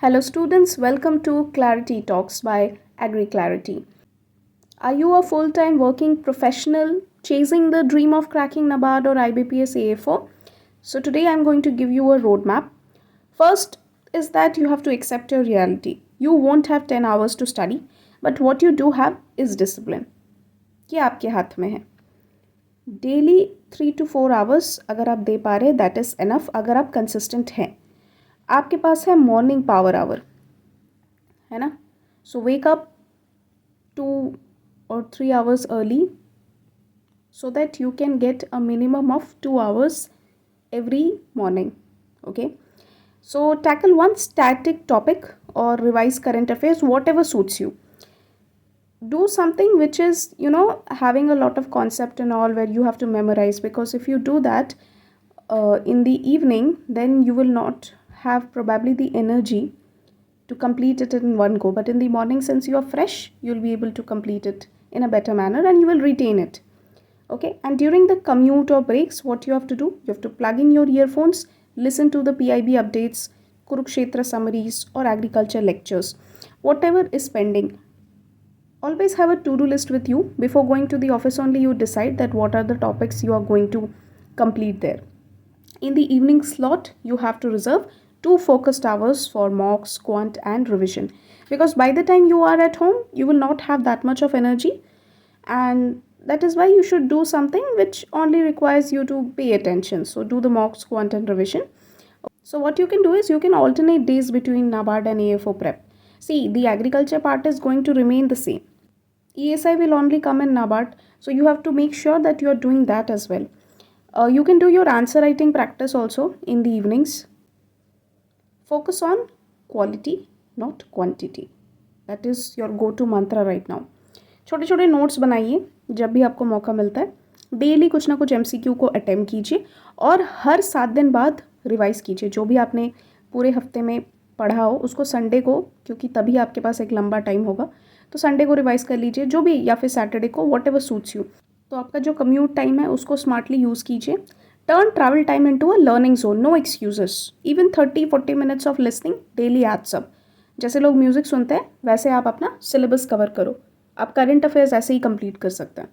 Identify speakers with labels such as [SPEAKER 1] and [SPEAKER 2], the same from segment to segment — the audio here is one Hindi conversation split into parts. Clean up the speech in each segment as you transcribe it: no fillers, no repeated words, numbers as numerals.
[SPEAKER 1] Hello students, welcome to Clarity Talks by AgriClarity. Are you a full-time working professional chasing the dream of cracking NABARD or IBPS AA4? So today I'm going to give you a roadmap. First is that you have to accept your reality. You won't have 10 hours to study, but what you do have is discipline. ये आपके हाथ में है. Daily 3 to 4 hours अगर आप दे पा रहे that is enough अगर आप consistent हैं. आपके पास है मॉर्निंग पावर आवर, है ना. सो wake up 2 or 3 hours early so that you can get a minimum of 2 hours every morning. Okay, so tackle one static topic or revise current affairs, whatever suits you. Do something which is having a lot of concept and all where you have to memorize, because if you do that in the evening, then you will not have probably the energy to complete it in one go. But in the morning, since you are fresh, you'll be able to complete it in a better manner and you will retain it. Okay, and during the commute or breaks, what you have to do, you have to plug in your earphones, listen to the PIB updates, Kurukshetra summaries or agriculture lectures, whatever is pending. Always have a to-do list with you. Before going to the office only, you decide that what are the topics you are going to complete there. In the evening slot, you have to reserve 2 focused hours for mocks, quant and revision, because by the time you are at home, you will not have that much of energy, and that is why you should do something which only requires you to pay attention. So do the mocks, quant and revision. So what you can do is you can alternate days between NABARD and AA4 prep. See, the agriculture part is going to remain the same. ESI will only come in NABARD, so you have to make sure that you are doing that as well. You can do your answer writing practice also in the evenings. Focus on quality, not quantity. That is your go-to mantra right now. छोटे छोटे नोट्स बनाइए जब भी आपको मौका मिलता है. डेली कुछ ना कुछ MCQ को अटेम्प्ट कीजिए और हर 7 दिन बाद रिवाइज कीजिए. जो भी आपने पूरे हफ्ते में पढ़ा हो उसको संडे को, क्योंकि तभी आपके पास एक लंबा टाइम होगा, तो संडे को रिवाइज कर लीजिए जो भी, या फिर सैटरडे को, वॉट एवर सूट्स यू. तो आपका जो कम्यूट टाइम है उसको स्मार्टली यूज़ कीजिए. Turn travel time into a learning zone. No excuses. Even 30-40 minutes of listening daily adds up. जैसे लोग म्यूजिक सुनते हैं वैसे आप अपना सिलेबस कवर करो. आप करंट अफेयर्स ऐसे ही कंप्लीट कर सकते हैं.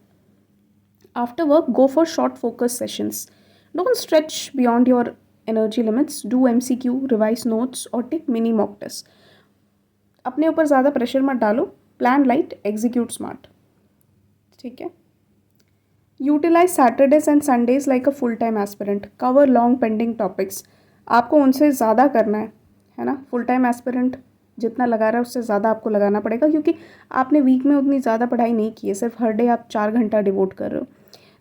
[SPEAKER 1] After work go for short focus sessions. Don't stretch beyond your energy limits. Do MCQ, revise notes और टेक मिनी मॉक टेस्ट. अपने ऊपर ज़्यादा प्रेशर मत डालो. Plan light, execute smart. ठीक है. Utilise Saturdays and Sundays like a full time aspirant. Cover long pending topics. आपको उनसे ज़्यादा करना है ना. फुल टाइम एस्पिरेंट जितना लगा रहा है उससे ज़्यादा आपको लगाना पड़ेगा, क्योंकि आपने वीक में उतनी ज़्यादा पढ़ाई नहीं की है. सिर्फ हर डे आप 4 घंटा डिवोट कर रहे हो.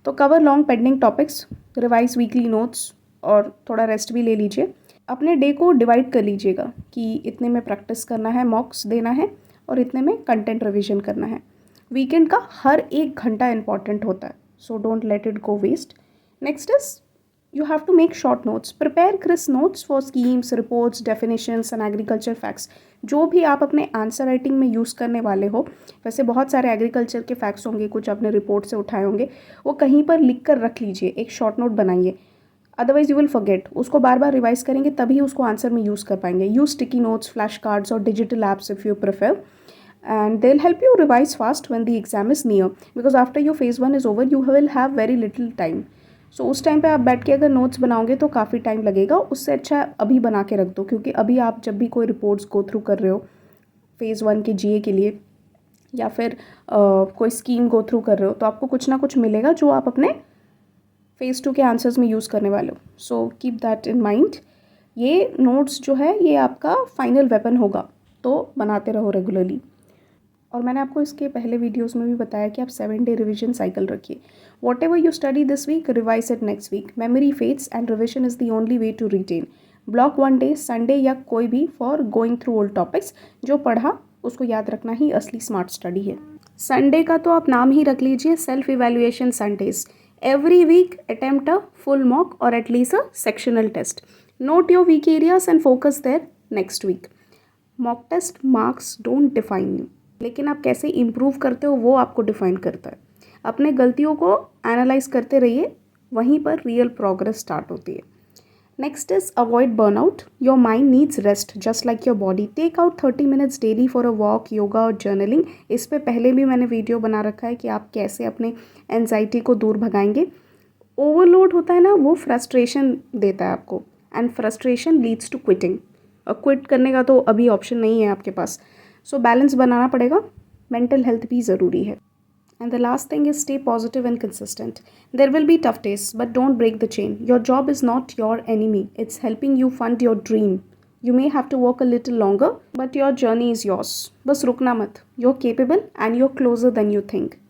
[SPEAKER 1] तो cover long pending topics, revise weekly notes और थोड़ा रेस्ट भी ले लीजिए. अपने डे को डिवाइड कर लीजिएगा कि इतने में प्रैक्टिस करना है, मॉक्स देना है, और इतने में कंटेंट रिविजन करना है. वीकेंड का हर 1 घंटा इंपॉर्टेंट होता है, so don't let it go waste. Next is you have to make short notes. Prepare crisp notes for schemes, reports, definitions and agriculture facts. जो भी आप अपने आंसर राइटिंग में यूज़ करने वाले हो, वैसे बहुत सारे एग्रीकल्चर के फैक्ट्स होंगे, कुछ आपने रिपोर्ट से उठाए होंगे, वो कहीं पर लिख कर रख लीजिए. एक शॉर्ट नोट बनाइए, अदरवाइज यू विल फॉरगेट. उसको बार बार रिवाइज करेंगे तभी उसको आंसर में यूज़ कर पाएंगे. Use sticky notes, flash cards और digital apps if you prefer, and they'll help you revise fast when the exam is near, because after your phase 1 is over you will have very little time. So उस टाइम पे आप बैठ के अगर नोट्स बनाओगे तो काफ़ी टाइम लगेगा. उससे अच्छा अभी बना के रख दो, क्योंकि अभी आप जब भी कोई रिपोर्ट्स गो थ्रू कर रहे हो फेज़ 1 के GA के लिए, या फिर कोई स्कीम गो थ्रू कर रहे हो, तो आपको कुछ ना कुछ मिलेगा जो आप अपने फेज़ 2 के आंसर्स में यूज़ करने वाले हो. So keep that in mind. ये नोट्स जो है ये आपका फाइनल वेपन होगा, तो बनाते रहो रेगुलरली. और मैंने आपको इसके पहले वीडियोस में भी बताया कि आप 7 डे रिवीजन साइकिल रखिए. Whatever you study this week, revise it next week. Memory fades and revision is the only way to retain. Block 1 day Sunday या कोई भी for going through old topics. जो पढ़ा उसको याद रखना ही असली स्मार्ट स्टडी है. संडे का तो आप नाम ही रख लीजिए self evaluation Sundays. Every week attempt a full mock और at least a sectional test. Note your weak areas and focus there next week. Mock test marks don't define you, लेकिन आप कैसे इम्प्रूव करते हो वो आपको डिफाइन करता है. अपने गलतियों को एनालाइज करते रहिए, वहीं पर रियल प्रोग्रेस स्टार्ट होती है. Next is avoid burnout. Your mind needs rest just like your body. Take out 30 minutes daily for a walk, yoga और journaling. इस पे पहले भी मैंने वीडियो बना रखा है कि आप कैसे अपने एनजाइटी को दूर भगाएंगे. ओवरलोड होता है ना, वो फ्रस्ट्रेशन देता है आपको, and frustration leads to quitting. और क्विट करने का तो अभी ऑप्शन नहीं है आपके पास. सो बैलेंस बनाना पड़ेगा. मेंटल हेल्थ भी ज़रूरी है. And the last thing is stay positive and consistent. There will be tough days, but don't break the chain. Your job is not your enemy. It's helping you fund your dream. You may have to work a little longer, but your journey is yours. बस रुकना मत. You're capable and you're closer than you think.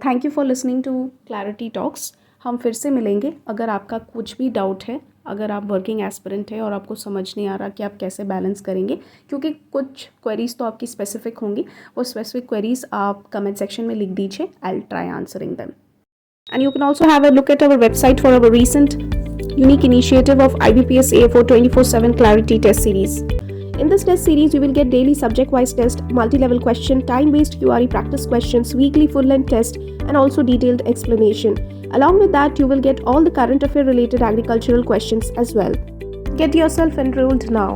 [SPEAKER 1] Thank you for listening to Clarity Talks. हम फिर से मिलेंगे. अगर आपका कुछ भी डाउट है, अगर आप वर्किंग एस्पिरेंट है और आपको समझ नहीं आ रहा कि आप कैसे बैलेंस करेंगे, क्योंकि कुछ क्वेरीज तो आपकी स्पेसिफिक होंगी, वो स्पेसिफिक क्वेरीज आप कमेंट सेक्शन में लिख दीजिए. I will try answering them. And you can also have a look at our website for our recent unique initiative of IBPS AFO 24/7 Clarity Test Series. In this test series, you will get daily subject-wise test, multi-level question, time-based QRE practice questions, weekly full-length test, and also detailed explanation. Along with that, you will get all the current affair related agricultural questions as well. Get yourself enrolled now.